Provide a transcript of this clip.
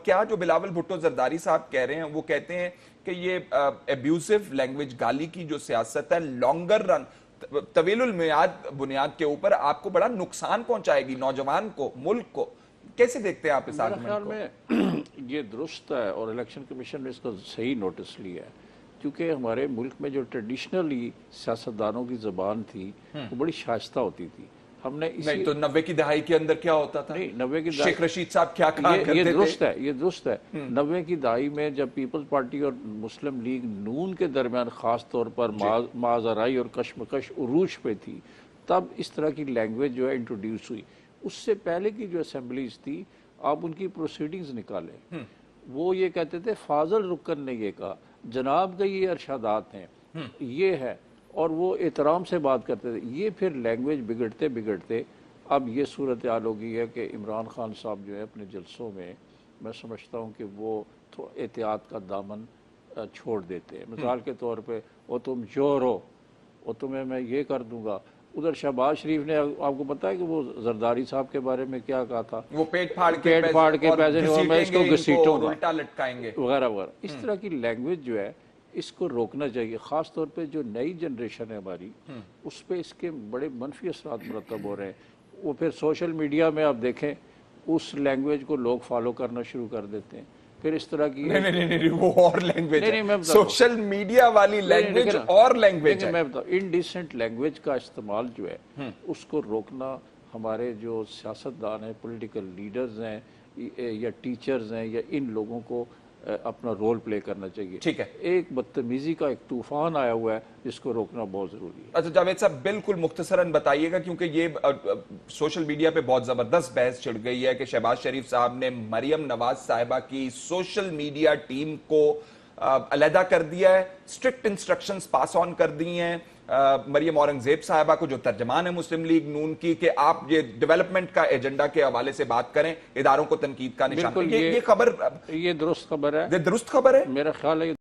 کیا جو بلاول بھٹو زرداری صاحب کہہ رہے ہیں وہ کہتے ہیں کہ یہ ایبیوزو لینگویج گالی کی جو سیاست ہے لانگر رن طویل المیعاد بنیاد کے اوپر آپ کو بڑا نقصان پہنچائے گی، نوجوان کو، ملک کو؟ کیسے دیکھتے ہیں آپ اس میرے خیال آرگومنٹ کو؟ میں یہ درست ہے اور الیکشن کمیشن نے اس کا صحیح نوٹس لیا ہے، کیونکہ ہمارے ملک میں جو ٹریڈیشنلی سیاستدانوں کی زبان تھی وہ بڑی شائستہ ہوتی تھی. ہم نے نہیں تو 90 کی دہائی کے اندر کیا ہوتا تھا؟ نہیں 90 کی شیخ رشید صاحب کیا کہا کرتے تھے؟ یہ درست ہے 90 کی دہائی میں جب پیپلز پارٹی اور مسلم لیگ نون کے درمیان خاص طور پر معاذرائی اور کشمکش عروج پہ تھی، تب اس طرح کی لینگویج جو ہے انٹروڈیوس ہوئی. اس سے پہلے کی جو اسمبلیز تھی آپ ان کی پروسیڈنگز نکالیں، وہ یہ کہتے تھے فاضل رکن نے یہ کہا، جناب کے یہ ارشادات ہیں، یہ ہے، اور وہ احترام سے بات کرتے تھے. یہ پھر لینگویج بگڑتے بگڑتے اب یہ صورتحال ہو گئی ہے کہ عمران خان صاحب جو ہے اپنے جلسوں میں سمجھتا ہوں کہ وہ احتیاط کا دامن چھوڑ دیتے ہیں. مثال کے طور پہ وہ تم جور ہو، وہ تمہیں میں یہ کر دوں گا. ادھر شہباز شریف نے آپ کو پتا ہے کہ وہ زرداری صاحب کے بارے میں کیا کہا تھا؟ وہ پیٹ پھاڑ کے پیسے اور میں اس کو گھسیٹوں گا، الٹا لٹکائیں گے وغیرہ وغیرہ. اس طرح کی لینگویج جو ہے اس کو روکنا چاہیے، خاص طور پہ جو نئی جنریشن ہے ہماری اس پہ اس کے بڑے منفی اثرات مرتب ہو رہے ہیں. وہ پھر سوشل میڈیا میں آپ دیکھیں اس لینگویج کو لوگ فالو کرنا شروع کر دیتے ہیں. پھر اس طرح کی نہیں وہ اور لینگویج ہے، سوشل میڈیا والی لینگویج اور لینگویج ہے. میں بتاؤں انڈیسنٹ لینگویج کا استعمال جو ہے اس کو روکنا ہمارے جو سیاستدان ہیں، پولیٹیکل لیڈرز ہیں یا ٹیچرز ہیں، یا ان لوگوں کو اپنا رول پلے کرنا چاہیے. ٹھیک ہے، ایک بدتمیزی کا ایک طوفان آیا ہوا ہے جس کو روکنا بہت ضروری ہے. اچھا جاوید صاحب بالکل مختصراً بتائیے گا، کیونکہ یہ سوشل میڈیا پہ بہت زبردست بحث چھڑ گئی ہے کہ شہباز شریف صاحب نے مریم نواز صاحبہ کی سوشل میڈیا ٹیم کو علیحدہ کر دیا ہے، اسٹرکٹ انسٹرکشنز پاس آن کر دی ہیں مریم اورنگزیب صاحبہ کو جو ترجمان ہے مسلم لیگ نون کی، کہ آپ یہ ڈیولپمنٹ کا ایجنڈا کے حوالے سے بات کریں، اداروں کو تنقید کا نشان. یہ خبر یہ درست خبر ہے؟ درست خبر ہے؟ میرا خیال ہے